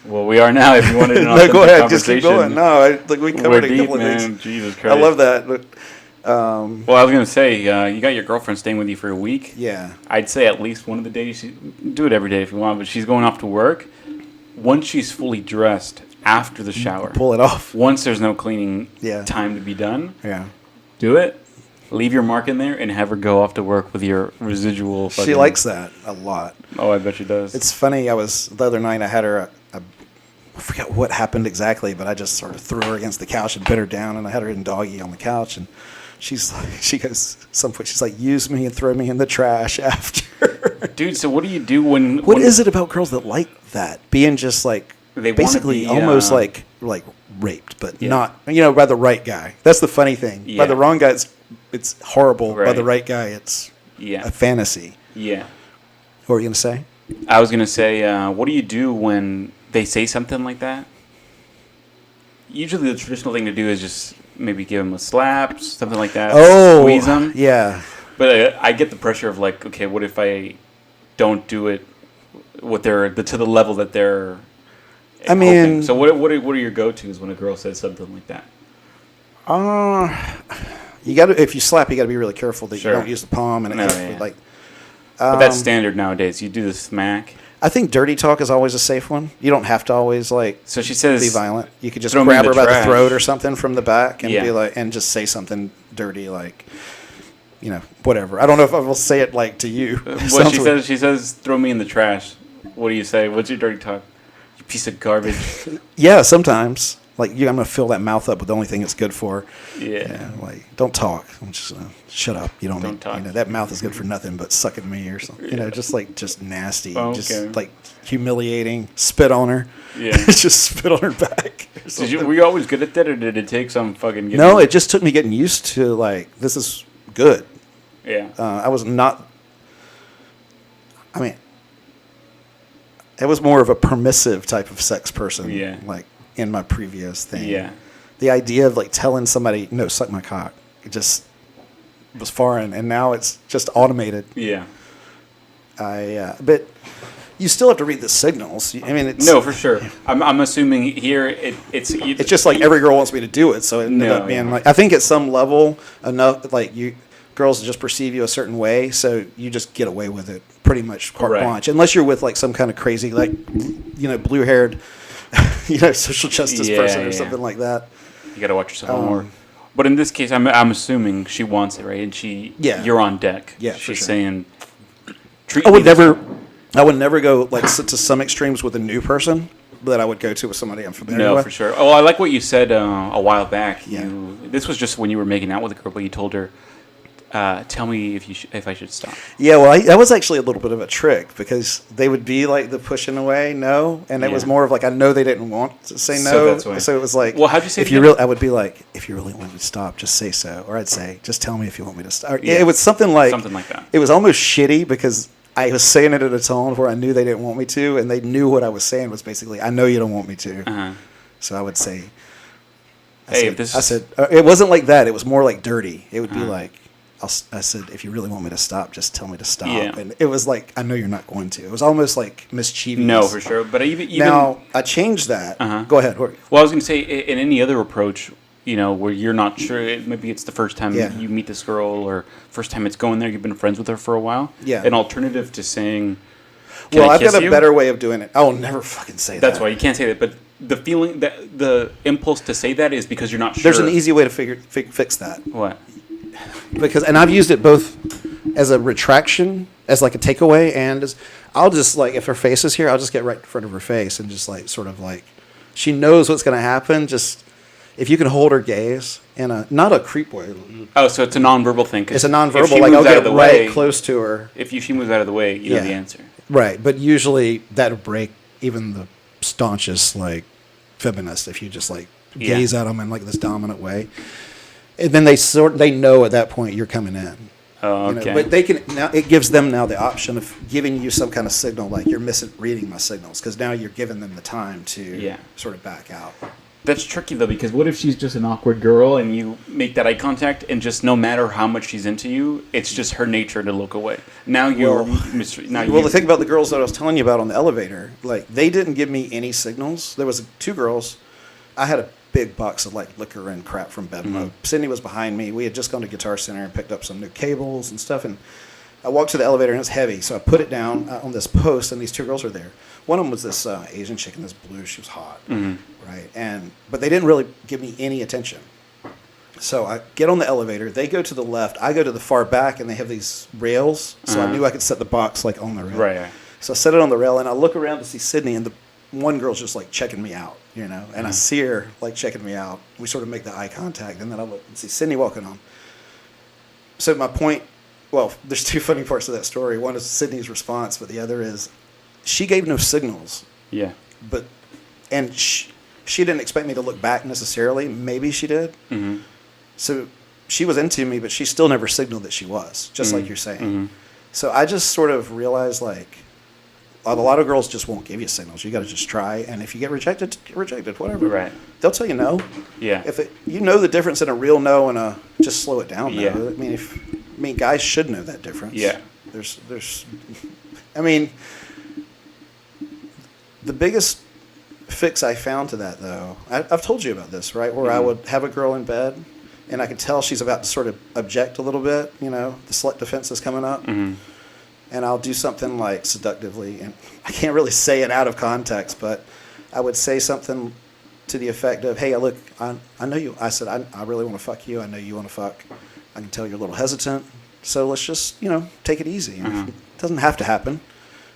Well, we are now. If you wanted an No, go ahead. Just conversation, keep going. No, we we're covered a deep, couple of man. things. Jesus Christ. I love that. But, Well, I was gonna say, you got your girlfriend staying with you for a week. yeah. I'd say at least one of the days. Do it every day if you want, but she's going off to work. Once she's fully dressed after the shower, Pull it off. once there's no cleaning Yeah. time to be done, Yeah. do it. Leave your mark in there and have her go off to work with your residual. She fucking- likes that a lot. Oh, I bet she does. It's funny. The other night I had her. I forget what happened exactly, but I just sort of threw her against the couch and bit her down, and I had her in doggy on the couch, and she goes some point. She's like, "Use me and throw me in the trash after." Dude, so what do you do when? What is it about girls that like that? Being just like They wanna basically be, almost like raped, but Yeah. not by the right guy. That's the funny thing. Yeah. By the wrong guy, it's horrible. By Right. the right guy, it's Yeah. a fantasy. Yeah. What were you gonna say? I was gonna say, what do you do when they say something like that? Usually, the traditional thing to do is just maybe give them a slap, something like that. Squeeze them. Yeah. But I get the pressure of like, okay, what if I don't do it? To the level that they're. I mean- hoping? So what are your go tos when a girl says something like that? You got to if you slap, you got to be really careful that Sure. you don't use the palm and it No, has to yeah. be like. But that's standard nowadays. You do the smack. I think dirty talk is always a safe one. You don't have to always like So she says, be violent. You could just throw me grab in her the by the trash. throat or something from the back and Yeah. be like, and just say something dirty like, whatever. I don't know if I will say it like to you. What Sounds she weird. says, she says, throw me in the trash. What do you say? What's your dirty talk? You piece of garbage. Yeah, sometimes like I'm gonna fill that mouth up with the only thing it's good for. Yeah. Like don't talk. I'm just shut up. You don't Don't need, talk. that mouth is good for nothing but sucking me or something. Just nasty. Oh, Just okay. like humiliating. Spit on her. Yeah. Just spit on her back. or something. Were you always good at that, or did it take some fucking? No, it just took me getting used to like this is good. Yeah. I was not. I mean, it was more of a permissive type of sex person. Yeah. Like in my previous thing. Yeah. The idea of like telling somebody, no, suck my cock, it just was foreign, and now it's just automated. Yeah. But you still have to read the signals. I mean, it's No, for sure. I'm assuming here it's just like every girl wants me to do it, so it ended No, up being yeah. like I think at some level enough like girls just perceive you a certain way, so you just get away with it pretty much carte Correct. blanche, unless you're with like some kind of crazy like blue haired social justice Yeah, person or yeah. something like that. You got to watch yourself more. But in this case, I'm assuming she wants it, right? And Yeah. you're on deck. Yeah, for she's sure. saying, treat I me would this never. I would never go like to some extremes with a new person that I would go to with somebody I'm familiar No, with. for sure. Oh, I like what you said a while back. Yeah. This was just when you were making out with a girl, but you told her, "Tell me if I should stop." Yeah, well, that was actually a little bit of a trick because they would be like the pushing away, no, and it was Yeah. more of like I know they didn't want to say So no, that's why. so it was like, Well, how'd you say if it you again? really, I would be like, if you really want me to stop, just say so, or I'd say, just tell me if you want me to stop. Yeah. It was something like that. It was almost shitty because I was saying it at a tone where I knew they didn't want me to, and they knew what I was saying was basically, I know you don't want me to, Uh-huh. so I would say, Hey, if this I is- said, it wasn't like that. It was more like dirty. It would be like, I said, if you really want me to stop, just tell me to stop. Yeah. And it was like, I know you're not going to. It was almost like mischievous. No, for sure. But even Now, I changed that. Uh-huh. Go ahead. Well, I was going to say, in any other approach, where you're not sure, maybe it's the first time Yeah. you meet this girl or first time it's going there, you've been friends with her for a while. Yeah. An alternative to saying, "Can Well, I I've kiss got a you?" better way of doing it. I will never fucking say That's that. why you can't say that. But the feeling, that the impulse to say that is because you're not sure. There's an easy way to fix that. What? And I've used it both as a retraction, as like a takeaway, and as I'll just like if her face is here, I'll just get right in front of her face and just like sort of like she knows what's going to happen. Just if you can hold her gaze in a not a creep way. Oh, so it's a nonverbal thing. 'cause It's a if nonverbal. she Like I'll moves out get of the right way, close to her. If she moves out of the way, you know the answer. Right, but usually that'll break even the staunchest like feminist if you just like Yeah. gaze at them in like this dominant way, and then they know at that point you're coming in. Oh, You know, okay. but they can now. It gives them now the option of giving you some kind of signal, like you're reading my signals, because now you're giving them the time to Yeah. sort of back out. That's tricky though, because what if she's just an awkward girl and you make that eye contact and just no matter how much she's into you, it's just her nature to look away. Now you're the thing about the girls that I was telling you about on the elevator, like they didn't give me any signals. There was 2 girls. I had a big box of like liquor and crap from Bedmo. Mm-hmm. Sydney was behind me. We had just gone to Guitar Center and picked up some new cables and stuff. And I walked to the elevator and it was heavy, so I put it down on this post, and these 2 girls were there. One of them was this Asian chick in this blue. She was hot, right? But they didn't really give me any attention. So I get on the elevator. They go to the left. I go to the far back, and they have these rails. So I knew I could set the box like on the rail. Right. So I set it on the rail, and I look around to see Sydney, and the one girl's just like checking me out, you know. And I see her like checking me out. We sort of make the eye contact, and then I look and see Sydney walking on. So my point, well, there's 2 funny parts of that story. One is Sydney's response, but the other is she gave no signals. Yeah. And she didn't expect me to look back necessarily. Maybe she did. Mm-hmm. So she was into me, but she still never signaled that she was, just like you're saying. Mm-hmm. So I just sort of realized, like, a lot of girls just won't give you signals. You got to just try. And if you get rejected, whatever. Right. They'll tell you no. Yeah. You know the difference in a real no and a just slow it down no. Yeah. I mean, guys should know that difference. Yeah. The biggest fix I found to that, though, I've told you about this, right? Where I would have a girl in bed, and I could tell she's about to sort of object a little bit, you know, the slut defense is coming up. Mm-hmm. And I'll do something like seductively, and I can't really say it out of context, but I would say something to the effect of, hey, look, I know you. I said, I really want to fuck you. I know you want to fuck. I can tell you're a little hesitant. So let's just, you know, take it easy. It doesn't have to happen.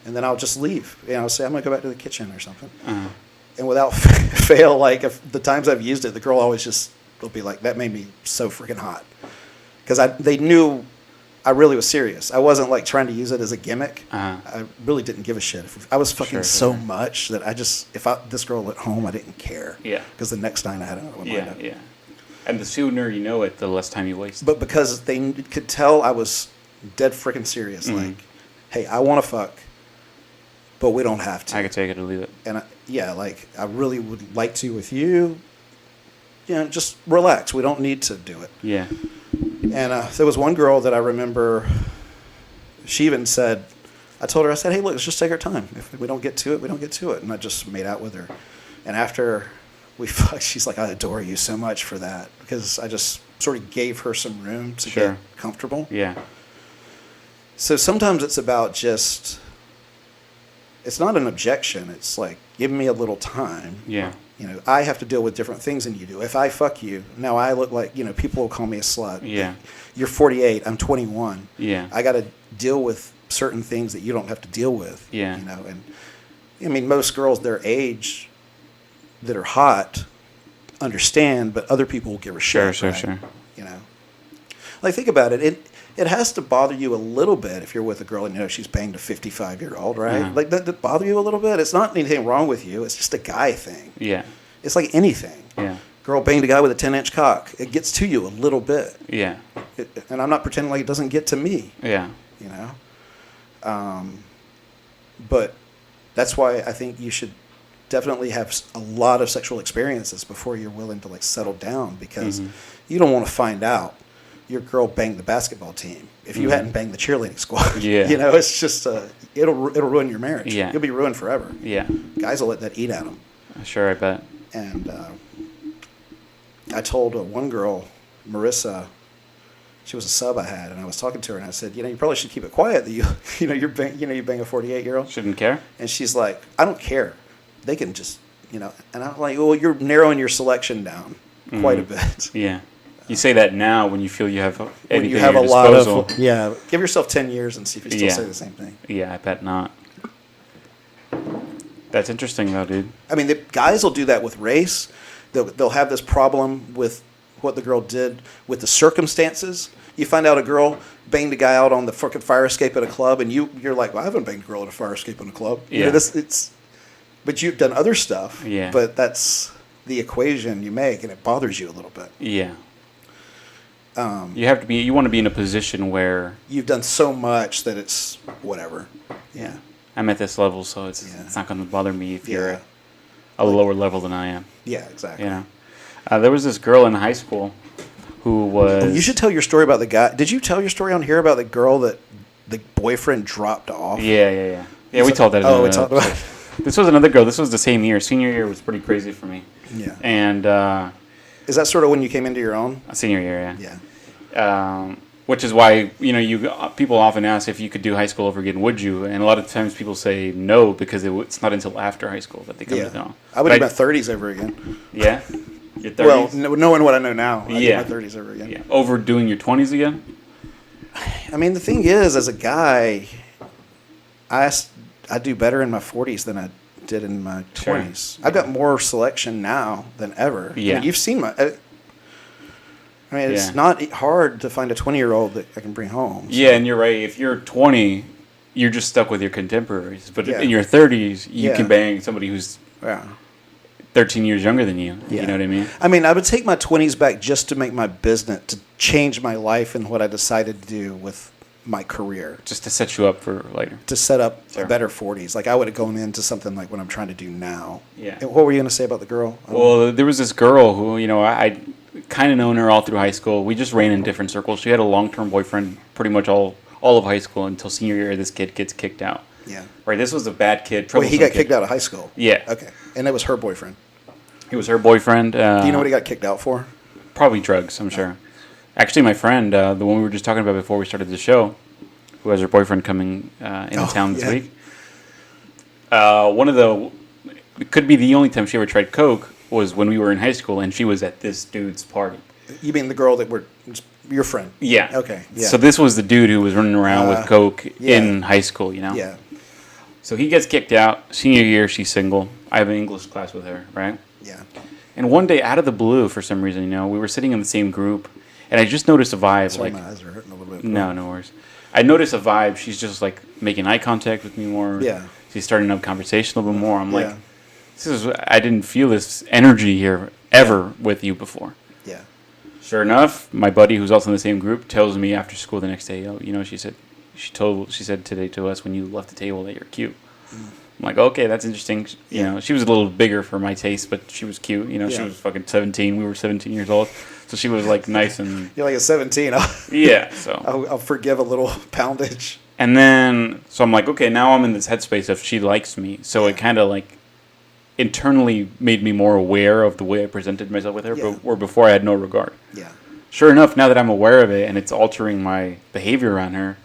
And then I'll just leave. You know, I'll say, I'm going to go back to the kitchen or something. And without fail, like, if the times I've used it, the girl always just will be like, that made me so freaking hot. Because they knew I really was serious. I wasn't, like, trying to use it as a gimmick. I really didn't give a shit. I was fucking so much that this girl at home, I didn't care. Yeah. Because the next night I had another one lined up. Yeah. And the sooner you know it, the less time you waste. But because they could tell I was dead freaking serious. Like, hey, I want to fuck, but we don't have to. I could take it or leave it. And I really would like to with you. You know, just relax. We don't need to do it. Yeah. And there was one girl that I remember, she even said, I told her, I said, hey, look, let's just take our time. If we don't get to it, we don't get to it. And I just made out with her. And after we fucked, she's like, I adore you so much for that. Because I just sort of gave her some room to get comfortable. Yeah. So sometimes it's about just, it's not an objection. It's like, give me a little time. Yeah. You know, I have to deal with different things than you do. If I fuck you, now I look like, you know, people will call me a slut. Yeah. You're 48, I'm 21. Yeah. I got to deal with certain things that you don't have to deal with. Yeah. You know, and I mean, most girls their age that are hot understand, but other people will give a shit. Sure. You know, like, think about it. It has to bother you a little bit if you're with a girl and you know she's banged a 55-year-old, right? Yeah. Like, that bother you a little bit? It's not anything wrong with you. It's just a guy thing. Yeah. It's like anything. Yeah. Girl banged a guy with a 10-inch cock. It gets to you a little bit. Yeah. And I'm not pretending like it doesn't get to me. Yeah. You know? But that's why I think you should definitely have a lot of sexual experiences before you're willing to, like, settle down, because you don't want to find out your girl banged the basketball team if you hadn't banged the cheerleading squad. Yeah. You know, it's just it'll ruin your marriage. Yeah. You'll be ruined forever. Yeah. Guys will let that eat at them. Sure, I bet. And I told one girl, Marissa, she was a sub I had, and I was talking to her, and I said, you know, you probably should keep it quiet that you bang a 48-year-old. Shouldn't care. And she's like, I don't care. They can just, you know. And I'm like, well, you're narrowing your selection down quite a bit. Yeah. You say that now when you feel you have anything when you have at your a lot disposal. of, yeah. Give yourself 10 years and see if you still say the same thing. Yeah, I bet not. That's interesting, though, dude. I mean, the guys will do that with race. They'll have this problem with what the girl did with the circumstances. You find out a girl banged a guy out on the fucking fire escape at a club, and you're like, well, I haven't banged a girl at a fire escape in a club. Yeah. You know, but you've done other stuff. Yeah. But that's the equation you make, and it bothers you a little bit. Yeah. You want to be in a position where you've done so much that it's whatever. Yeah. I'm at this level, so it's not going to bother me if you're. a lower level than I am. Yeah, exactly. You know, there was this girl in high school who was. You should tell your story about the guy. Did you tell your story on here about the girl that the boyfriend dropped off? Yeah. We told that. Oh, we talked about. This was another girl. This was the same year. Senior year was pretty crazy for me. Yeah. And Is that sort of when you came into your own? senior year, yeah. Yeah. Which is why people often ask if you could do high school over again. Would you? And a lot of times people say no because it's not until after high school that they come to know. I would do my 30s over again. Yeah. Your 30s? Well, knowing what I know now, I'd Yeah. do my 30s over again. Yeah. Over doing your 20s again? I mean, the thing is, as a guy, I do better in my 40s than I did in my 20s. Sure. I've got more selection now than ever. Yeah. I mean, you've seen it's Yeah. not hard to find a 20-year-old that I can bring home. So. Yeah, and you're right. If you're 20, you're just stuck with your contemporaries. But Yeah. in your 30s, you Yeah. can bang somebody who's Yeah. 13 years younger than you. Yeah. You know what I mean? I mean, I would take my 20s back just to make my business, to change my life and what I decided to do with my career, Just to set you up for later. to set up Sure. a better 40s. Like, I would have gone into something like what I'm trying to do now. Yeah. And what were you going to say about the girl? Well, there was this girl who, I kind of known her all through high school. We just ran in different circles. She had a long-term boyfriend pretty much all of high school until senior year. This kid gets kicked out. Yeah. Right. This was a bad kid. Wait, troublesome he got kid. kicked out of high school? Yeah. Okay. And it was her boyfriend. He was her boyfriend. Do you know what he got kicked out for? Probably drugs, I'm sure. Actually, my friend, the one we were just talking about before we started the show, who has her boyfriend coming into town this week. It could be the only time she ever tried coke was when we were in high school, and she was at this dude's party. You mean the girl that were your friend? Yeah. Okay. Yeah. So this was the dude who was running around with coke yeah. in high school, Yeah. So he gets kicked out. Senior year, she's single. I have an English class with her, right? Yeah. And one day, out of the blue, for some reason, we were sitting in the same group, and I just noticed a vibe. Sorry, like, my eyes are hurting a little bit. no worries. I noticed a vibe. She's just like making eye contact with me more. Yeah. She's starting to have conversation a little bit more. I'm Yeah. like, I didn't feel this energy here ever with you before. Yeah. Sure enough, my buddy, who's also in the same group, tells me after school the next day, she said today to us when you left the table that you're cute. I'm like, okay, that's interesting. She was a little bigger for my taste, but she was cute. She Yeah. was fucking 17. We were 17 years old. So she was like nice and You're like a 17. yeah. So I'll forgive a little poundage. and then so I'm like, okay, now I'm in this headspace of she likes me. So it kind of like internally made me more aware of the way I presented myself with her. Yeah. But where before I had no regard. Yeah. Sure enough, now that I'm aware of it and it's altering my behavior around her,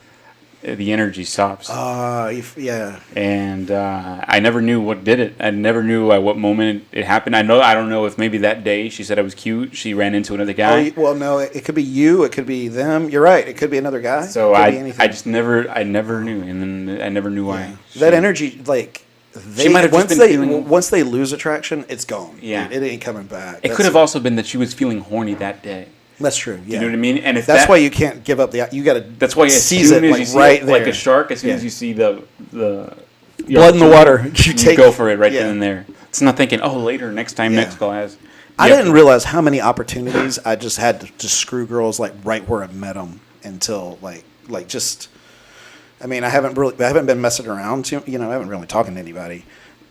the energy stops. Yeah. And I never knew what did it. I never knew at what moment it happened. I don't know if maybe that day she said I was cute. She ran into another guy. Well, no, it could be you. It could be them. You're right. It could be another guy. So it could be I anything. just never knew, and then I never knew why. That energy, like She might have just been feeling- once they lose attraction, it's gone. Yeah. it ain't coming back. It could have also been that she was feeling horny that day. That's true. Yeah. You know what I mean? And if That's why you can't give up the. You got to. That's why as seize soon it as like you see right it, there, like a shark, as soon Yeah. as you see the blood in the water, you take go for it right yeah. then and there. It's not thinking, oh, later, next time, Yeah. next class. I You have didn't to- realize how many opportunities I just had to screw girls like right where I met them until like just. I mean, I haven't been messing around. I haven't really talking to anybody,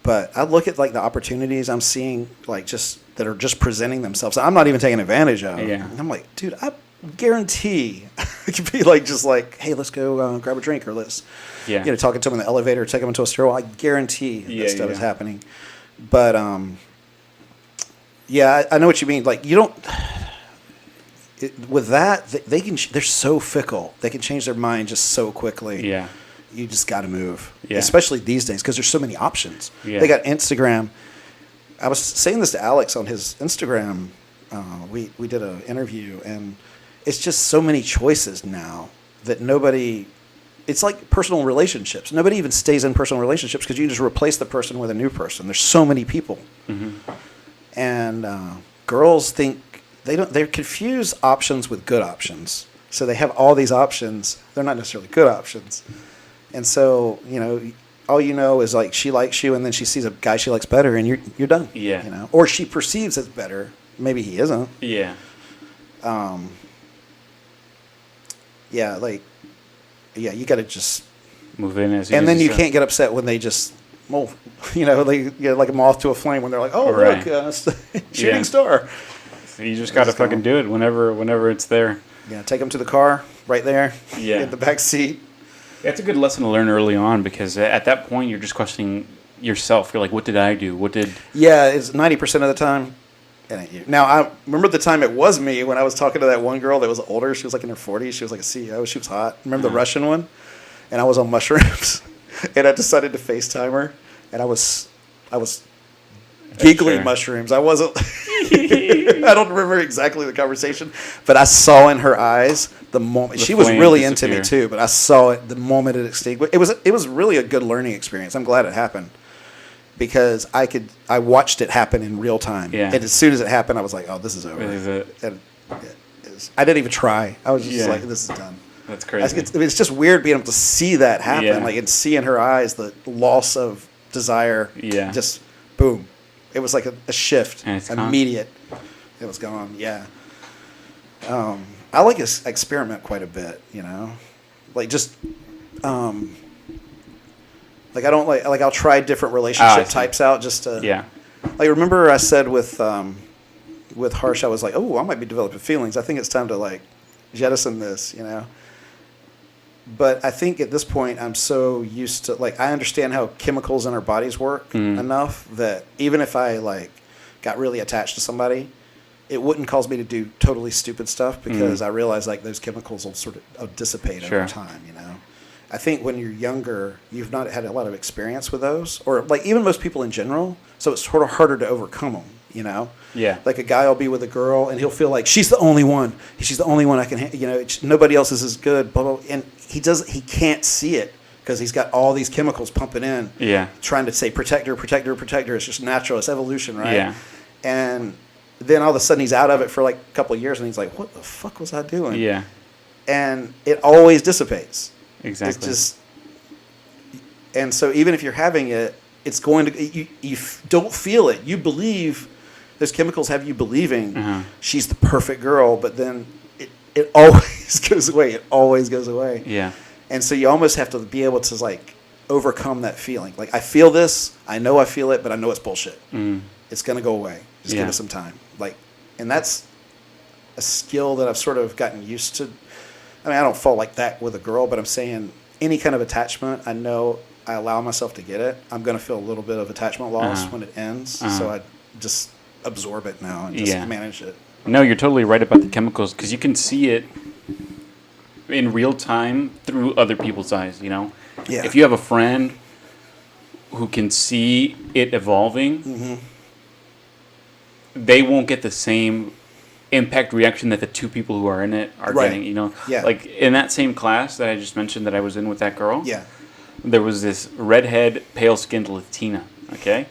but I look at like the opportunities I'm seeing, like just that are just presenting themselves. I'm not even taking advantage of. Yeah. I'm like, dude, I guarantee it could be like just like, hey, let's go grab a drink or let's, Yeah. talking to them in the elevator, take them into a stairwell. I guarantee Yeah, that stuff is yeah. happening, but yeah, I know what you mean. Like you don't. With that, they can. They're so fickle. They can change their mind just so quickly. Yeah. You just got to move, Yeah. especially these days because there's so many options. Yeah. They got Instagram. I was saying this to Alex on his Instagram. We did an interview, and it's just so many choices now that nobody. It's like personal relationships. Nobody even stays in personal relationships because you can just replace the person with a new person. There's so many people, and girls think they don't. They confuse options with good options. So they have all these options. They're not necessarily good options. And so, all is like she likes you, and then she sees a guy she likes better, and you're done. Yeah. Or she perceives as better. Maybe he isn't. Yeah. Yeah, you got to just. Move in as And then as you said. can't get upset when they just well, like a moth to a flame when they're like, oh, Right. look, shooting Yeah. star. So you just got to Just go. fucking do it whenever it's there. Yeah, take them to the car right there. Yeah. In the back seat. That's a good lesson to learn early on because at that point you're just questioning yourself. You're like, what did I do? What did... Yeah, it's 90% of the time. It ain't you. Now, I remember the time it was me when I was talking to that one girl that was older. She was like in her 40s. She was like a CEO. She was hot. Remember the Russian one? And I was on mushrooms. And I decided to FaceTime her. And I was giggling Sure. mushrooms. I wasn't... I don't remember exactly the conversation. But I saw in her eyes the moment... The She was flame really into me, disappear. too. But I saw it the moment it extinguished. It was really a good learning experience. I'm glad it happened. Because I watched it happen in real time. Yeah. And as soon as it happened, I was like, oh, this is over. This is it. And I didn't even try. I was just Yeah. like, this is done. That's crazy. It's just weird being able to see that happen. Yeah. Like, and see in her eyes the loss of desire. Yeah. Just boom. It was like a shift. And it's gone. Immediate. It was gone. Yeah. I like to experiment quite a bit, Like, just... like, I don't like I'll try different I relationship see. types out just to... Yeah. Like, remember I said with Harsh, I was like, oh, I might be developing feelings. I think it's time to, like, jettison this, But I think at this point, I'm so used to, like, I understand how chemicals in our bodies work enough that even if I, like, got really attached to somebody, it wouldn't cause me to do totally stupid stuff because I realize, like, those chemicals will sort of dissipate Sure. over time, I think when you're younger, you've not had a lot of experience with those, or like even most people in general. So it's sort of harder to overcome them, Yeah. Like a guy will be with a girl and he'll feel like she's the only one. She's the only one I can, nobody else is as good. Blah, blah, blah. And he can't see it because he's got all these chemicals pumping in. Yeah. Trying to say protect her, protect her, protect her. It's just natural. It's evolution, right? Yeah. And then all of a sudden he's out of it for like a couple of years and he's like, what the fuck was I doing? Yeah. And it always dissipates. Exactly. It's just, and so even if you're having it, it's going to, you don't feel it. You believe, those chemicals have you believing she's the perfect girl, but then it always goes away. It always goes away. Yeah. And so you almost have to be able to, like, overcome that feeling. Like, I feel this, I know I feel it, but I know it's bullshit. It's going to go away. Just give Yeah. it some time. Like, and that's a skill that I've sort of gotten used to. I mean, I don't fall like that with a girl, but I'm saying any kind of attachment, I know I allow myself to get it. I'm going to feel a little bit of attachment loss when it ends. So I just absorb it now and just manage it. No, you're totally right about the chemicals because you can see it in real time through other people's eyes, Yeah. If you have a friend who can see it evolving, they won't get the same impact reaction that the two people who are in it are Right. getting, Yeah. Like in that same class that I just mentioned that I was in with that girl, Yeah. there was this redhead, pale-skinned Latina, okay?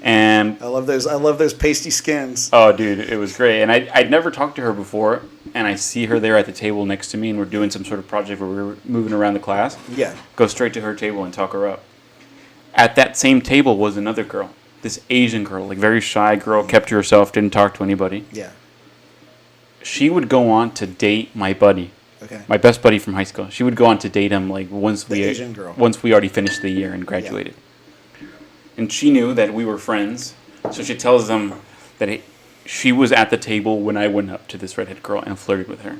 And I love those pasty skins. oh, dude, it was great. And I'd never talked to her before, and I see her there at the table next to me, and we're doing some sort of project where we're moving around the class. Yeah. Go straight to her table and talk her up. At that same table was another girl, this Asian girl, like very shy girl, kept to herself, didn't talk to anybody. Yeah. She would go on to date my buddy, Okay. my best buddy from high school. She would go on to date him like The Asian girl. once we already finished the year and graduated. And she knew that we were friends, so she tells them that she was at the table when I went up to this redhead girl and flirted with her.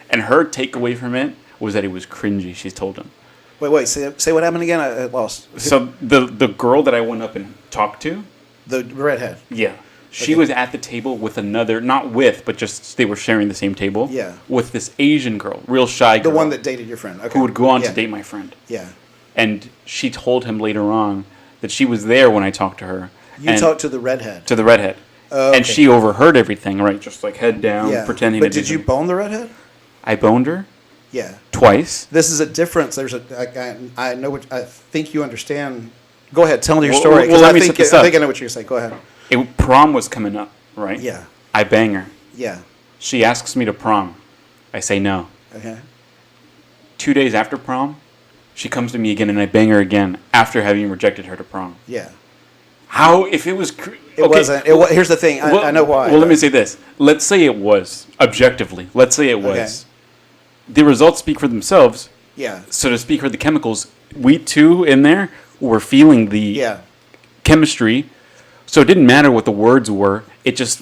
And her takeaway from it was that it was cringy. She told him. Wait. Say what happened again? I lost. So the girl that I went up and talked to, The redhead. yeah, she Okay. was at the table with another, not with, but just they were sharing the same table. Yeah. With this Asian girl, real shy girl. The one that dated your friend. Okay. who would go on Yeah. to date my friend. Yeah. And she told him later on that she was there when I talked to her. You and- talked to the redhead. to the redhead. Oh, And okay. she overheard everything, right? Just like head down, Yeah. pretending But to did you bone the redhead? I boned her Yeah. twice. This is a difference. I know what I think you understand. Go ahead, tell me your Well, story. 'cause well, let I me think set this I up. think I know what you're saying. Go ahead. Prom was coming up, right? Yeah. I bang her. Yeah. She asks me to prom. I say no. Okay. 2 days after prom, she comes to me again and I bang her again after having rejected her to prom. Yeah. How, if it was... It wasn't. Here's the thing. I know why. Well, let me say this. Let's say it was, objectively. Let's say it was. Okay. The results speak for themselves. Yeah. So to speak for the chemicals, we two in there were feeling the Yeah. chemistry, so it didn't matter what the words were. It just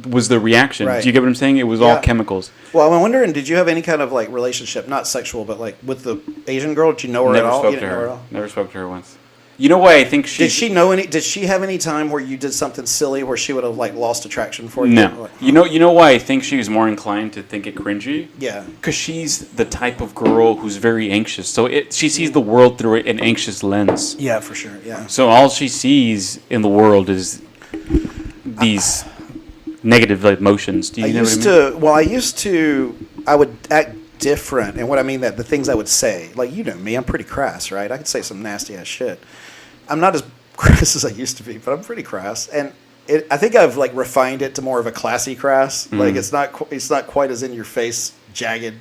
was the reaction. Right. Do you get what I'm saying? It was all Yeah. chemicals. Well, I'm wondering, did you have any kind of like relationship, not sexual, but like with the Asian girl? Did you know her Never at all? spoke You to didn't know her at her. all? Never spoke to her once. You know why I think she? Did she know any? Did she have any time where you did something silly where she would have like lost attraction for you? No. Like, You know why I think she was more inclined to think it cringy? yeah. Because she's the type of girl who's very anxious. So she sees the world through an anxious lens. Yeah, for sure. Yeah. So all she sees in the world is these negative emotions. Do you know what I mean? I used to, I would act different. And what I mean that the things I would say, like, you know me, I'm pretty crass, right? I could say some nasty ass shit. I'm not as crass as I used to be, but I'm pretty crass. And I think I've like refined it to more of a classy crass. Like it's not quite as in your face, jagged.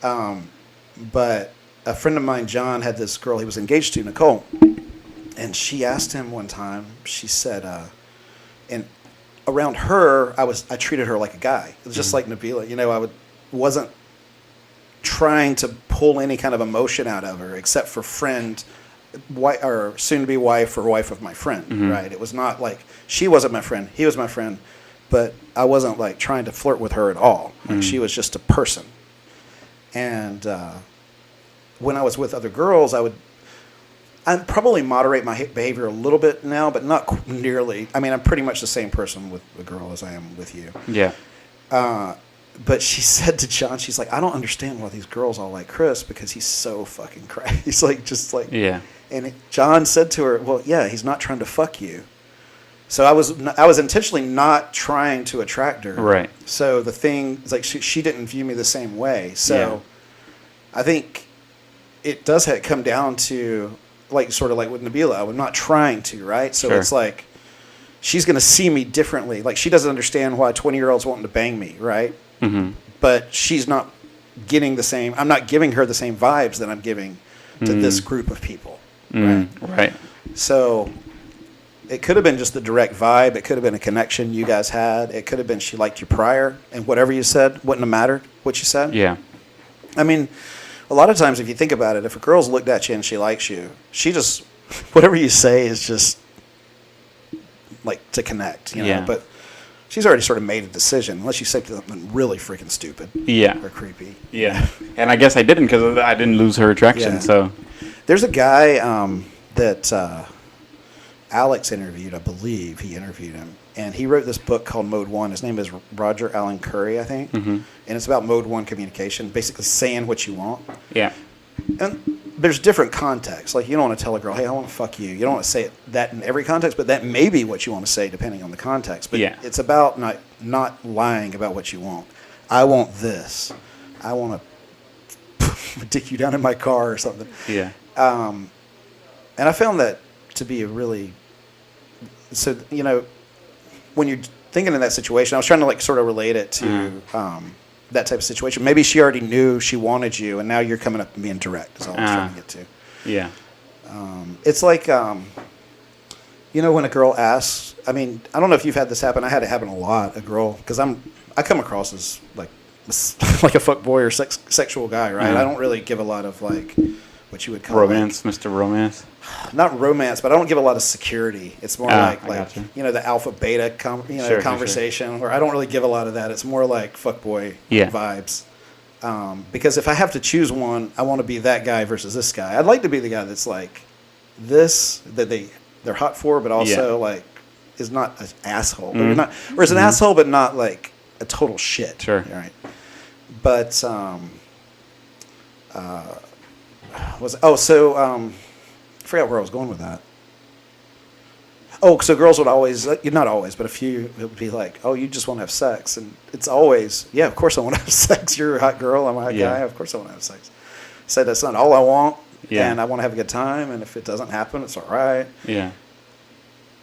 But a friend of mine, John, had this girl he was engaged to, Nicole. And she asked him one time, she said, and around her, I treated her like a guy. It was just like Nabila, you know, wasn't trying to pull any kind of emotion out of her except for friend, or soon to be wife or wife of my friend, right? It was not like she wasn't my friend, he was my friend, but I wasn't like trying to flirt with her at all. Like she was just a person. And when I was with other girls, I'd probably moderate my behavior a little bit now, but not nearly. I mean, I'm pretty much the same person with the girl as I am with you. Yeah. But she said to John, she's like, I don't understand why these girls all like Chris because he's so fucking crazy. He's like, just like, Yeah. And John said to her, well, yeah, he's not trying to fuck you. So I was intentionally not trying to attract her. Right. So the thing is like she didn't view me the same way. So Yeah. I think it does come down to like sort of like with Nabila. I'm not trying to, right? So Sure. it's like she's going to see me differently. Like she doesn't understand why 20-year-olds wanting to bang me, right? Mm-hmm. But she's not getting the same. I'm not giving her the same vibes that I'm giving to this group of people. Right. Right. So it could have been just the direct vibe. It could have been a connection you guys had. It could have been she liked you prior, and whatever you said wouldn't have mattered what you said. Yeah. I mean, a lot of times if you think about it, if a girl's looked at you and she likes you, she just whatever you say is just like to connect, you know. Yeah. But she's already sort of made a decision, unless you say something really freaking stupid Yeah. or creepy. Yeah. And I guess I didn't because I didn't lose her attraction. Yeah. So. There's a guy that Alex interviewed, I believe he interviewed him, and he wrote this book called Mode 1. His name is Roger Allen Curry, I think, and it's about Mode 1 communication, basically saying what you want. Yeah. And there's different contexts. Like, you don't want to tell a girl, hey, I want to fuck you. You don't want to say that in every context, but that may be what you want to say depending on the context. But Yeah. it's about not lying about what you want. I want this. I want to dick you down in my car or something. Yeah. And I found that to be a really, so, you know, when you're thinking in that situation, I was trying to like sort of relate it to that type of situation. Maybe she already knew she wanted you, and now you're coming up and being direct is all I was trying to get to. Yeah. It's like, you know, when a girl asks, I mean, I don't know if you've had this happen. I had it happen a lot, a girl, because I come across as like a fuckboy or sexual guy, right? I don't really give a lot of like what you would call Romance, Mr. Romance. not romance, but I don't give a lot of security. It's more I like gotcha. you know, the alpha beta Sure. conversation where I don't really give a lot of that. It's more like fuckboy Yeah. vibes. Because if I have to choose one, I want to be that guy versus this guy. I'd like to be the guy that's like this that they're hot for, but also like is not an asshole. Or not, or is an asshole, but not like a total shit. Sure. Right. But I forgot where I was going with that. Oh, so girls would always, not always, but a few would be like, oh, you just want to have sex. And it's always, yeah, of course I want to have sex. You're a hot girl. I'm a hot guy. Of course I want to have sex. Said that's not all I want. Yeah. And I want to have a good time. And if it doesn't happen, it's all right. Yeah.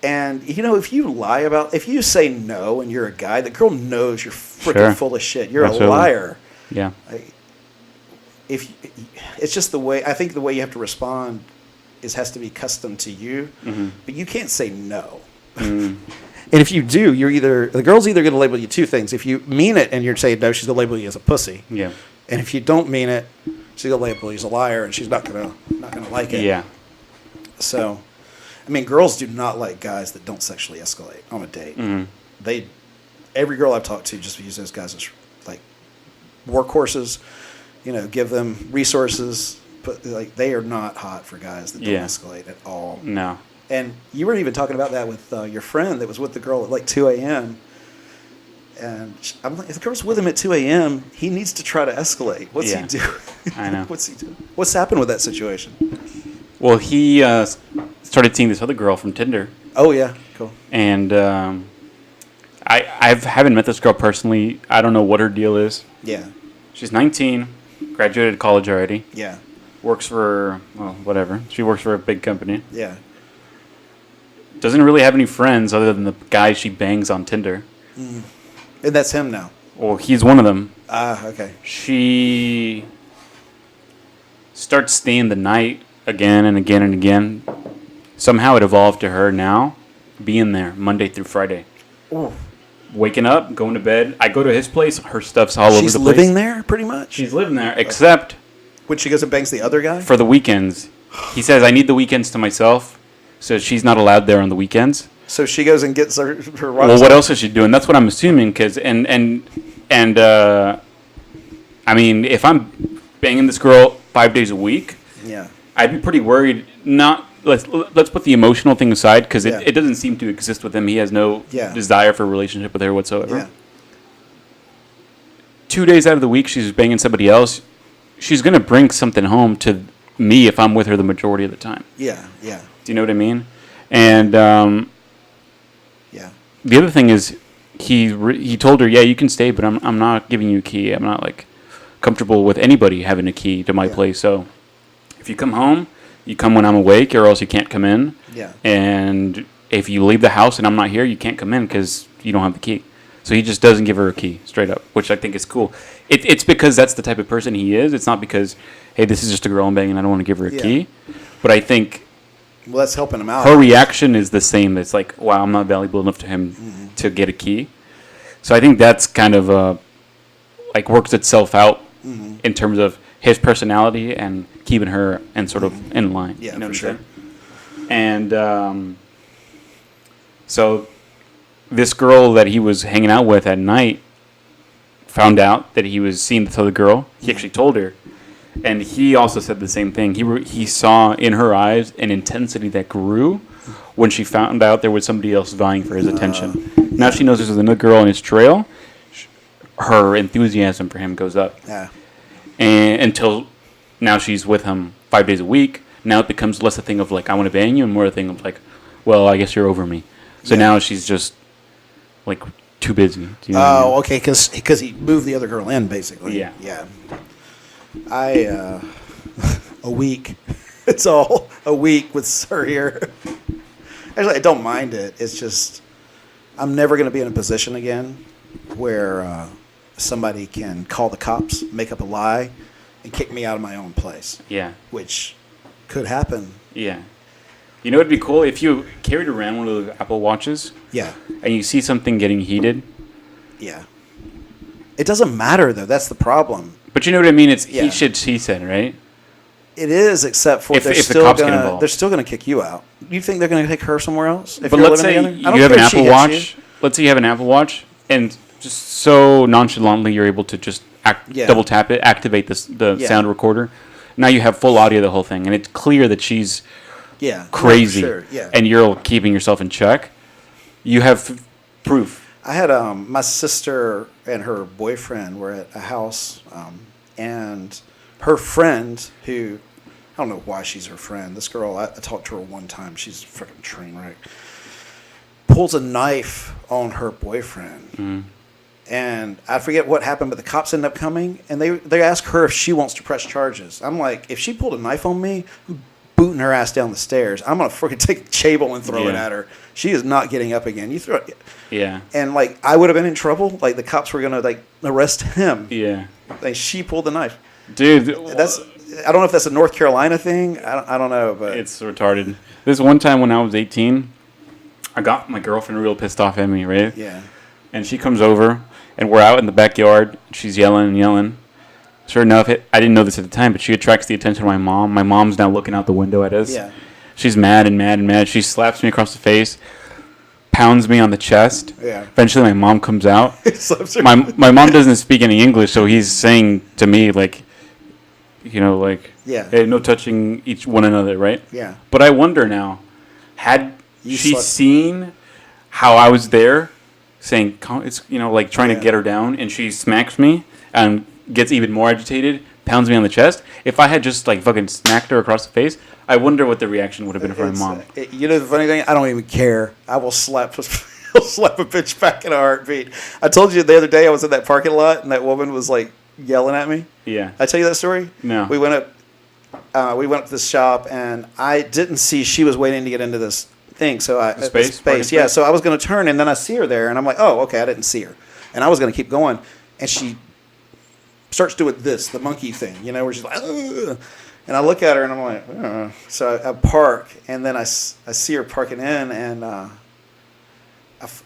And, you know, if you say no and you're a guy, the girl knows you're freaking full of shit. You're Absolutely. a liar. Yeah. It's just the way, I think the way you have to respond has to be custom to you, but you can't say no. And if you do, the girl's either going to label you two things. If you mean it and you're saying no, she's going to label you as a pussy. Yeah. And if you don't mean it, she's going to label you as a liar, and she's not going to like it. Yeah. So, I mean, girls do not like guys that don't sexually escalate on a date. Every girl I've talked to just views those guys as like workhorses. You know, give them resources, but like they are not hot for guys that don't escalate at all. No. And you were even talking about that with your friend that was with the girl at like 2 a.m. And I'm like, if the girl's with him at 2 a.m., he needs to try to escalate. What's he doing? I know. What's he doing? What's happened with that situation? Well, he started seeing this other girl from Tinder. Oh, yeah. Cool. And I haven't met this girl personally. I don't know what her deal is. Yeah. She's 19, graduated college already. Yeah. Works for, well, whatever. She works for a big company. Yeah. Doesn't really have any friends other than the guys she bangs on Tinder. And that's him now. Well, he's one of them. Ah, okay. She starts staying the night again and again and again. Somehow it evolved to her now being there Monday through Friday. Ooh. Waking up, going to bed. I go to his place. Her stuff's all over the place. She's living there, pretty much? She's living there, except when she goes and bangs the other guy? for the weekends. He says, I need the weekends to myself, so she's not allowed there on the weekends. So she goes and gets her rocks. Well, what else is she doing? That's what I'm assuming. Cause, I mean, if I'm banging this girl 5 days a week, yeah, I'd be pretty worried. Let's put the emotional thing aside, because Yeah. it doesn't seem to exist with him. He has no desire for a relationship with her whatsoever. Yeah. 2 days out of the week, she's banging somebody else. She's gonna bring something home to me if I'm with her the majority of the time. Yeah, yeah, Do you know what I mean? And yeah. the other thing is, he told her, yeah, you can stay, but I'm not giving you a key. I'm not like comfortable with anybody having a key to my place. So if you come home, you come when I'm awake, or else you can't come in. Yeah. And if you leave the house and I'm not here, you can't come in because you don't have the key. So he just doesn't give her a key straight up, which I think is cool. It's because that's the type of person he is. It's not because, hey, this is just a girl I'm banging, I don't want to give her a key. But I think well, that's helping him out. her reaction is the same. It's like, wow, I'm not valuable enough to him to get a key. So I think that's kind of like works itself out in terms of his personality and keeping her and sort of in line. Yeah, you know for what sure. I'm saying? And so this girl that he was hanging out with at night found out that he was seeing this other girl. He actually told her. And he also said the same thing. He saw in her eyes an intensity that grew when she found out there was somebody else vying for his attention. Now she knows there's another girl on his trail. Her enthusiasm for him goes up. Yeah. And until now she's with him 5 days a week. Now it becomes less a thing of like, I want to bang you, and more a thing of like, well, I guess you're over me. So now she's just like too busy. Do you know what I mean? Okay, because he moved the other girl in, basically. Yeah. Yeah. A week. It's all a week with her here. Actually, I don't mind it. It's just I'm never going to be in a position again where somebody can call the cops, make up a lie, and kick me out of my own place. Yeah. Which could happen. Yeah. You know, it'd be cool if you carried around one of those Apple Watches. Yeah. And you see something getting heated. Yeah. It doesn't matter, though. That's the problem. But you know what I mean? It's he should, he said, right? It is, except for If the cops get involved. they're still going to kick you out. You think they're going to take her somewhere else? If But you're let's say living together? I don't you have an care if she Apple hits Watch. Let's say you have an Apple Watch, and just so nonchalantly you're able to just double tap it, activate the sound recorder. Now you have full audio of the whole thing, and it's clear that she's crazy, and you're keeping yourself in check. You have proof. I had my sister and her boyfriend were at a house, and her friend, who I don't know why she's her friend. This girl, I talked to her one time. She's a freaking train wreck. Pulls a knife on her boyfriend. And I forget what happened, but the cops end up coming, and they ask her if she wants to press charges. I'm like, if she pulled a knife on me, I'm booting her ass down the stairs. I'm going to freaking take the table and throw it at her. She is not getting up again. You throw it. Yeah. And, like, I would have been in trouble. Like, the cops were going to, like, arrest him. Yeah. Like, she pulled the knife. Dude. I don't know if that's a North Carolina thing. I don't know, but it's retarded. This one time when I was 18, I got my girlfriend real pissed off at me, right? Yeah. And she comes over, and we're out in the backyard. She's yelling and yelling. Sure enough, I didn't know this at the time, but she attracts the attention of my mom. My mom's now looking out the window at us. Yeah. She's mad and mad and mad. She slaps me across the face, pounds me on the chest. Yeah. Eventually, my mom comes out. Slaps her. My mom doesn't speak any English, so he's saying to me like, Yeah. hey, no touching each one another, right? Yeah. But I wonder now, had You she slept- seen how I was there, saying it's like trying Yeah. to get her down, and she smacks me and gets even more agitated, pounds me on the chest. If I had just like fucking smacked her across the face, I wonder what the reaction would have been for my mom. You know the funny thing? I don't even care. I will slap I'll slap a bitch back in a heartbeat. I told you the other day I was in that parking lot and that woman was like yelling at me. Yeah. I tell you that story? No. We went up to this shop and I didn't see she was waiting to get into this thing. So Space? Parking Yeah. space? So I was going to turn and then I see her there and I'm like, oh, okay, I didn't see her. And I was going to keep going. And she starts doing this, the monkey thing, where she's like, ugh. And I look at her and I'm like, ugh. So I park and then I see her parking in and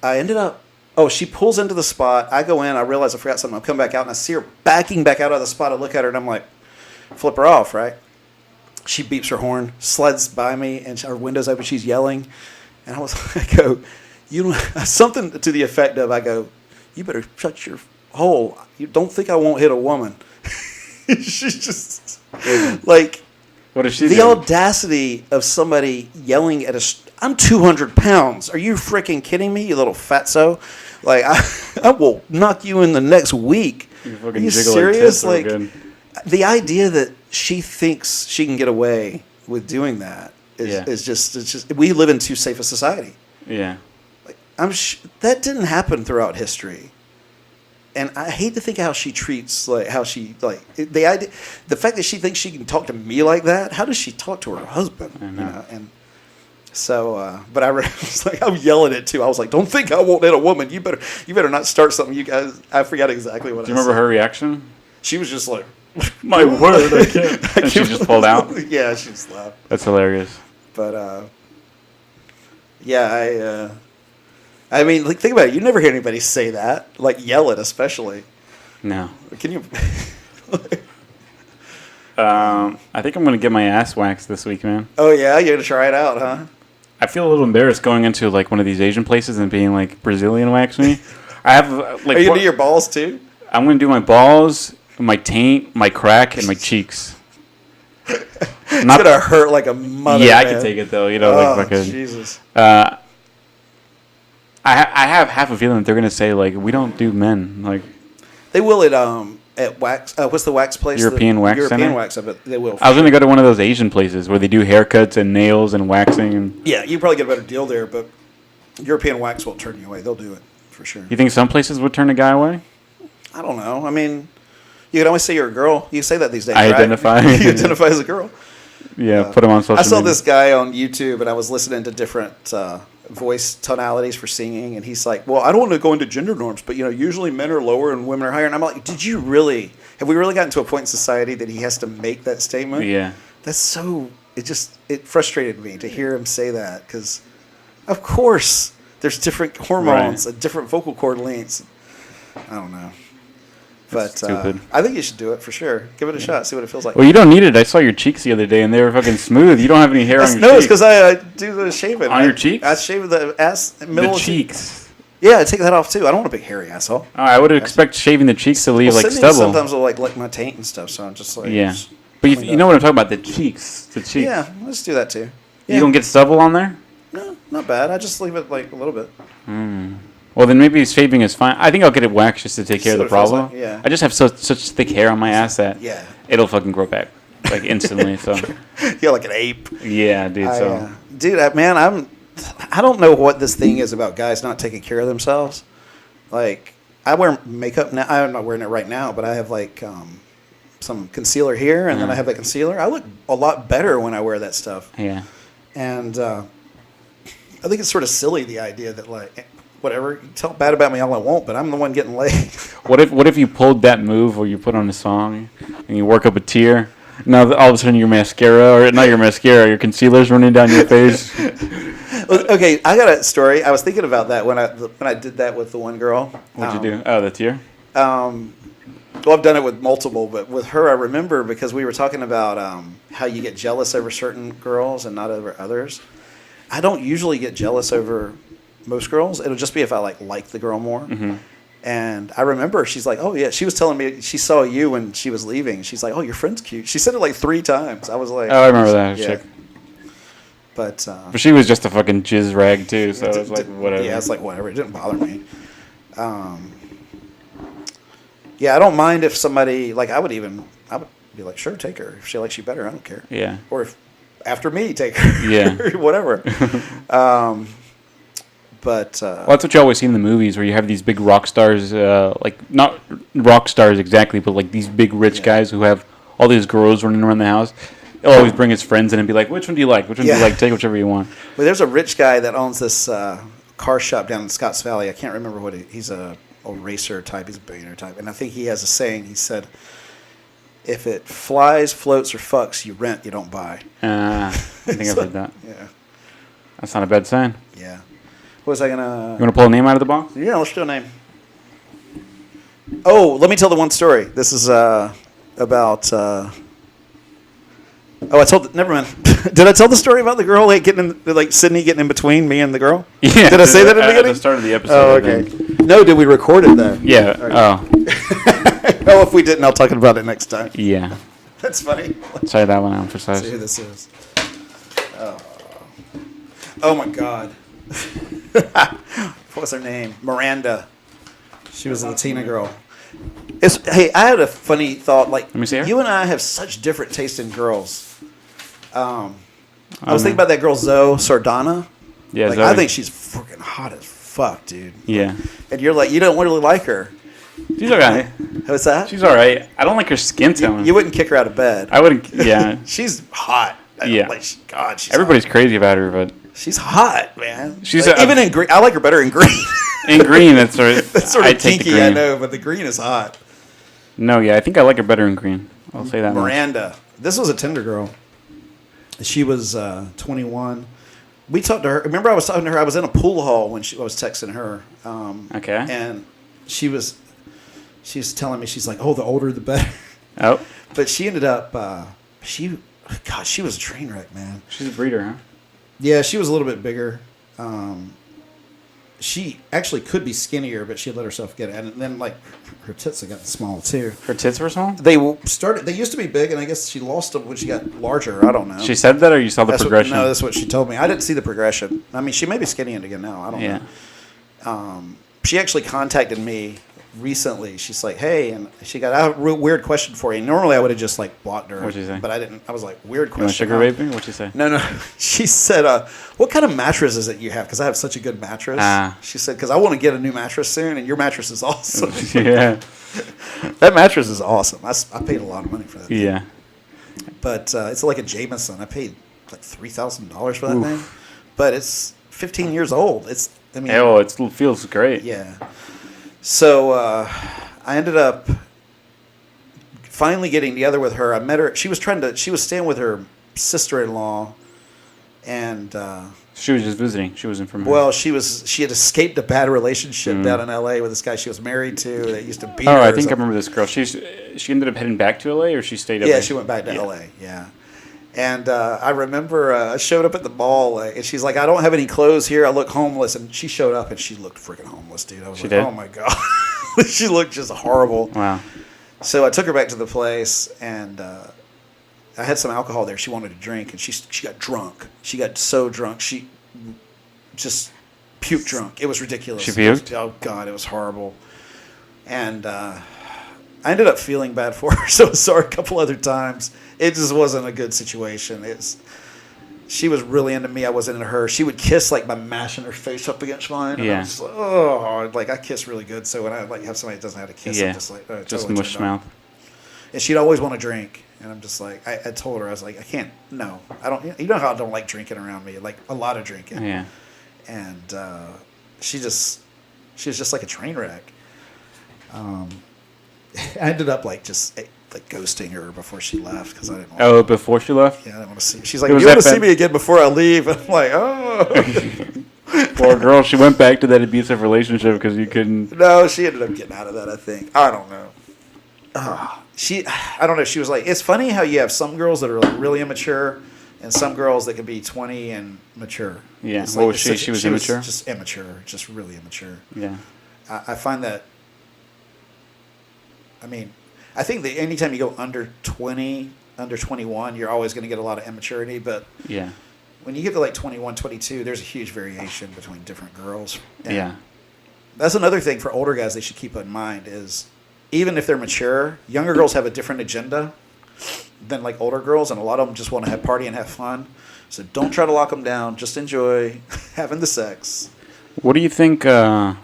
I ended up, she pulls into the spot. I go in, I realize I forgot something. I come back out and I see her backing back out of the spot. I look at her and I'm like, flip her off, right? She beeps her horn, sleds by me, and her window's open. She's yelling. And I go, something to the effect of, I go, you better shut your hole. You don't think I won't hit a woman. She's just like, What is she the doing? audacity of somebody yelling at I'm 200 pounds. Are you freaking kidding me, you little fatso? Like, I will knock you in the next week. You Are fucking you jiggle her serious? tits real Like, good. the idea that she thinks she can get away with doing that is just we live in too safe a society. Yeah. Like, that didn't happen throughout history. And I hate to think how she treats, the fact that she thinks she can talk to me like that. How does she talk to her husband? I know. And so, but I was like, I'm yelling it too. I was like, don't think I won't hit a woman. You better not start something, you guys. I forgot exactly what. Do you remember her reaction? She was just like, My word, I can't. And she just pulled out. Yeah, she just laughed. That's hilarious. But yeah, I mean, like, think about it. You never hear anybody say that, like yell it, especially. No. Can you? I think I'm gonna get my ass waxed this week, man. Oh yeah, you're gonna try it out, huh? I feel a little embarrassed going into like one of these Asian places and being like Brazilian wax me. I have like. Are you gonna do your balls too? I'm gonna do my balls, my taint, my crack, and my cheeks. It's gonna hurt like a mother. Yeah, I man. can take it though. Oh, Like fucking. Jesus. I have half a feeling that they're gonna say like we don't do men like. They will at wax. What's the wax place? European Wax European Center? wax. I bet they will. I was gonna go to one of those Asian places where they do haircuts and nails and waxing. And Yeah, you probably get a better deal there, but European wax won't turn you away. They'll do it for sure. you think some places would turn a guy away? I don't know. I mean, you can always say you're a girl. You can say that these days. I right? identify. You identify as a girl. Yeah, put them on social. I saw media. this guy on YouTube, and I was listening to different voice tonalities for singing, and he's like, "Well, I don't want to go into gender norms, but usually men are lower and women are higher." And I'm like, "Did you really? Have we really gotten to a point in society that he has to make that statement?" Yeah. That's so. It frustrated me to hear him say that because, of course, there's different hormones and different vocal cord lengths. I don't know. But stupid. I think you should do it for sure. Give it a shot. See what it feels like. Well, you don't need it. I saw your cheeks the other day, and they were fucking smooth. You don't have any hair on your No, it's cheeks. because I do the shaving. On your cheeks? I shave the ass middle. The of cheeks. Yeah, I take that off too. I don't want a big hairy asshole. Oh, I would expect shaving the cheeks to leave like Sydney stubble. sometimes will like lick my taint and stuff, so I'm just like Yeah, just but clean you up. know what I'm talking about? The cheeks. The cheeks. Yeah, let's do that too. Yeah. You don't get stubble on there. No, not bad. I just leave it like a little bit. Well, then maybe shaving is fine. I think I'll get it waxed just to take care of See the what it feels problem. like, yeah. I just have such thick hair on my ass that Yeah. it'll fucking grow back like instantly. So You're like an ape. yeah, dude. So I don't know what this thing is about guys not taking care of themselves. Like, I wear makeup now. I'm not wearing it right now, but I have like some concealer here, and then I have that concealer. I look a lot better when I wear that stuff. yeah. And I think it's sort of silly, the idea that like, whatever, you tell bad about me all I want, but I'm the one getting laid. What if you pulled that move where you put on a song and you work up a tear? Now all of a sudden your mascara, or not your mascara, your concealer's running down your face. Okay, I got a story. I was thinking about that when I did that with the one girl. What'd you do? Oh, the tear. Well, Well, I've done it with multiple, but with her, I remember because we were talking about how you get jealous over certain girls and not over others. I don't usually get jealous over most girls. It'll just be if I like the girl more. Mm-hmm. And I remember she's like, "Oh yeah," she was telling me she saw you when she was leaving. She's like, "Oh, your friend's cute." She said it like 3 times. I was like, Oh, I remember that chick. But she was just a fucking jizz rag too, so it's like whatever. Yeah, it's like whatever. It didn't bother me. Yeah, I don't mind if somebody I would be like, sure, take her if she likes you better. I don't care. Yeah. Or if after me, take her. Yeah. Whatever. But well, that's what you always see in the movies, where you have these big rock stars, not rock stars exactly, but like these big rich guys who have all these girls running around the house. He'll always bring his friends in and be like, "Which one do you like? Which one do you like? Take whichever you want." Well, there's a rich guy that owns this car shop down in Scotts Valley. I can't remember what he's a racer type. He's a billionaire type, and I think he has a saying. He said, "If it flies, floats, or fucks, you rent, you don't buy." I think I've heard that. Yeah. That's not a bad sign. Yeah. What was I gonna? You want to pull a name out of the box? Yeah, let's do a name. Oh, let me tell the one story. This is about. I told. Never mind. Did I tell the story about the girl Sydney getting in between me and the girl? Yeah. Did I say that at the beginning? At the start of the episode. Oh, okay. No, did we record it though? Yeah. Okay. Oh. Oh, if we didn't, I'll talk about it next time. Yeah. That's funny. Try that one out for size. See who this is. Oh my God. What was her name? Miranda. She was a Latina girl. Hey, I had a funny thought. Let me see her. You and I have such different taste in girls. I was thinking about that girl Zoe Saldana. Yeah, Zoe. I think she's freaking hot as fuck, dude. Yeah. And you're like, you don't really like her. She's alright. What's that? She's alright. I don't like her skin tone. You wouldn't kick her out of bed. I wouldn't. Yeah. She's hot. Yeah. God, she's Everybody's hot. crazy about her, but She's hot, man. She's even in green. I like her better in green. in green, that's sort of. That's sort I of take the kinky, I green. know, but the green is hot. No, yeah, I think I like her better in green. I'll say that. Miranda. This was a Tinder girl. She was 21. We talked to her. Remember, I was talking to her. I was in a pool hall when I was texting her. Okay. And she was telling me, she's like, "Oh, the older the better." Oh. But she ended up. She was a train wreck, man. She's a breeder, huh? Yeah, she was a little bit bigger. She actually could be skinnier, but she let herself get it. And then, her tits have gotten small, too. Her tits were small? They used to be big, and I guess she lost them when she got larger. I don't know. She said that, or you saw the progression? No, that's what she told me. I didn't see the progression. I mean, she may be skinny again now. I don't know. She actually contacted me recently. She's like, "Hey," and she got, "I have a real weird question for you." Normally, I would have just blocked her. What'd she say? But I didn't. I was like, "Weird You want question." sugar baby? What'd she say? No. She said, "What kind of mattress is it you have?" Because I have such a good mattress. She said, "Because I want to get a new mattress soon, and your mattress is awesome." Yeah. That mattress is awesome. I paid a lot of money for that. Yeah. But it's like a Jameson. I paid $3,000 for that thing. But it's 15 years old. It feels great. Yeah. So I ended up finally getting together with her. I met her. She was staying with her sister-in-law, and she was just visiting. She wasn't from. Well, she had escaped a bad relationship down in L.A. with this guy she was married to that used to beat her. Oh, I think I remember this girl. She ended up heading back to L.A. or she stayed up. Yeah, she went back to L.A. Yeah. And I remember I showed up at the mall, and she's like, "I don't have any clothes here. I look homeless." And she showed up, and she looked freaking homeless, dude. I was like, did? "Oh my God." She looked just horrible. Wow. So I took her back to the place, and I had some alcohol there. She wanted to drink, and she got drunk. She got so drunk. She just puked drunk. It was ridiculous. She puked? Oh, God, it was horrible. And I ended up feeling bad for her, so I saw her a couple other times. It just wasn't a good situation. She was really into me. I wasn't into her. She would kiss by mashing her face up against mine. And I was just I kiss really good. So when I have somebody that doesn't know how to kiss, I'm just like, just totally mush mouth. And she'd always want to drink. And I'm just like, I told her, I was like, I can't, no. I don't, you know how I don't like drinking around me, a lot of drinking. Yeah. And she was just like a train wreck. I ended up just ghosting her before she left because I didn't want Oh, before she left? Yeah, I didn't want to see. She's like, "You want to see me again before I leave?" And I'm like, "Oh." Poor girl. She went back to that abusive relationship because you couldn't. No, she ended up getting out of that, I think. I don't know. I don't know. She was like, it's funny how you have some girls that are like really immature, and some girls that can be 20 and mature. Yeah. It's What like, was it's she? such- She was immature? just immature, just really immature. Yeah. I find that. I mean, I think that anytime you go under 20, under 21, you're always going to get a lot of immaturity. But Yeah. when you get to like 21, 22, there's a huge variation between different girls. And Yeah. that's another thing for older guys they should keep in mind is even if they're mature, younger girls have a different agenda than like older girls, and a lot of them just want to have party and have fun. So don't try to lock them down. Just enjoy having the sex. What do you think the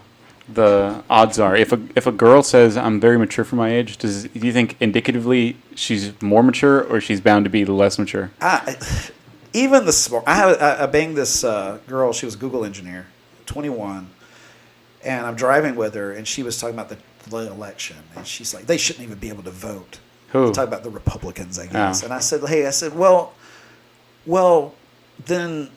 odds are? If a girl says I'm very mature for my age, do you think indicatively she's more mature or she's bound to be less mature? Even the smart. I banged this girl. She was a Google engineer, 21, and I'm driving with her, and she was talking about the election, and she's like, they shouldn't even be able to vote. Who? Talking about the Republicans, I guess. Oh. And I said, well, then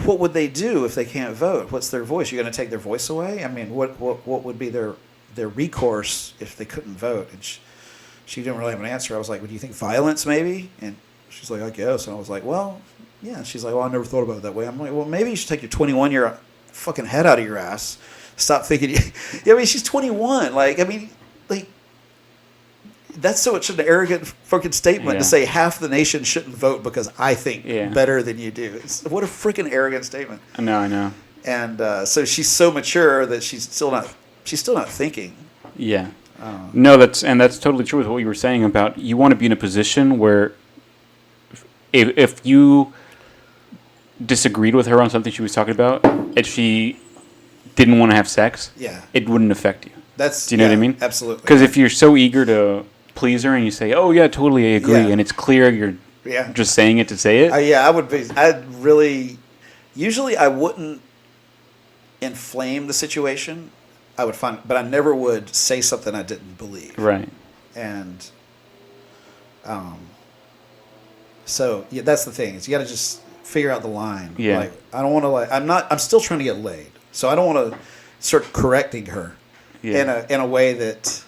what would they do if they can't vote? What's their voice? You're going to take their voice away? I mean, what would be their recourse if they couldn't vote? And she didn't really have an answer. I was like, well, do you think violence maybe? And she's like, I guess. And I was like, well, yeah. She's like, well, I never thought about it that way. I'm like, well, maybe you should take your 21-year fucking head out of your ass. Stop thinking. I mean, she's 21. Like, I mean, like, that's such an arrogant fucking statement to say half the nation shouldn't vote because I think better than you do. What a freaking arrogant statement. I know. And so she's so mature that she's still not thinking. Yeah. No, that's totally true with what you were saying about you want to be in a position where if you disagreed with her on something she was talking about, and she didn't want to have sex, it wouldn't affect you. Do you know what I mean? Absolutely. Because if you're so eager to please her and you say, "Oh yeah, totally, I agree," and it's clear you're just saying it to say it. I would be. I'd really. Usually, I wouldn't inflame the situation. I would find, but I never would say something I didn't believe. Right. And, so yeah, that's the thing. Is you got to just figure out the line. Yeah. Like I don't want to I'm still trying to get laid, so I don't want to start correcting her in a way that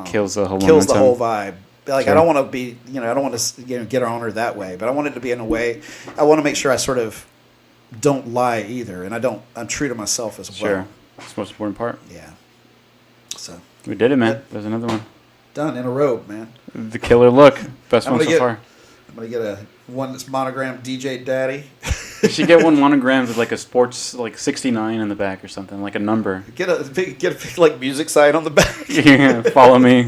kills the whole vibe. Like Sure. I don't want to be, I don't want to get on her that way, but I want it to be in a way. I want to make sure I sort of don't lie either, and I'm true to myself as well. Sure. That's the most important part. Yeah. So We did it, man. There's another one. done in a row, man. The killer look. Best I'm one gonna so far. I'm gonna get one that's monogrammed DJ Daddy. You should get one monogrammed with like a sports, like 69 in the back or something, like a number. Get a big like music sign on the back. Yeah, follow me.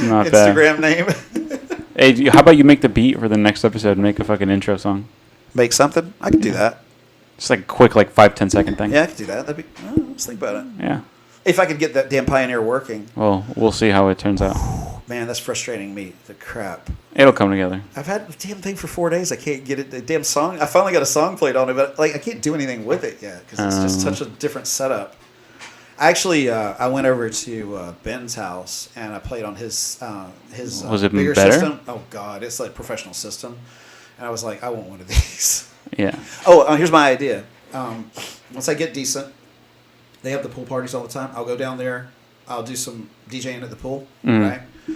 Not bad. Instagram name. Hey, how about you make the beat for the next episode and make a fucking intro song? Make something. I can do that. Just like a quick, like 5-10 second thing. Yeah, I could do that. Let's think about it. Yeah. If I could get that damn Pioneer working. Well, we'll see how it turns out. Man, that's frustrating me. The crap. It'll come together. I've had the damn thing for 4 days. I can't get it. The damn song. I finally got a song played on it, but like I can't do anything with it yet because it's just such a different setup. Actually, I went over to Ben's house and I played on his Was it bigger better? system. Oh God, it's like professional system, and I was like, I want one of these. Yeah. Oh, here's my idea. Once I get decent, they have the pool parties all the time. I'll go down there. I'll do some DJing at the pool. Right. I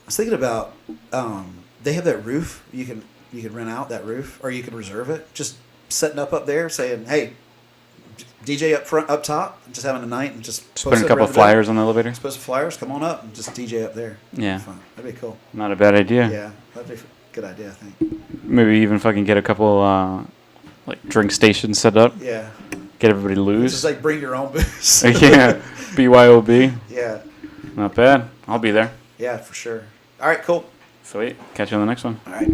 was thinking about they have that roof. You can rent out that roof, or you can reserve it. Just setting up there, saying, "Hey, DJ up front, up top, just having a night and just Putting a couple of flyers on the elevator. Post some flyers. Come on up and just DJ up there. Yeah. Fun. That'd be cool. Not a bad idea. Yeah, that'd be a good idea. I think. Maybe even fucking get a couple like drink stations set up. Yeah. Get everybody Just loose. like bring your own booze. Yeah. BYOB. Yeah. Not bad. I'll be there. Yeah, for sure. All right, cool. Sweet. Catch you on the next one. All right.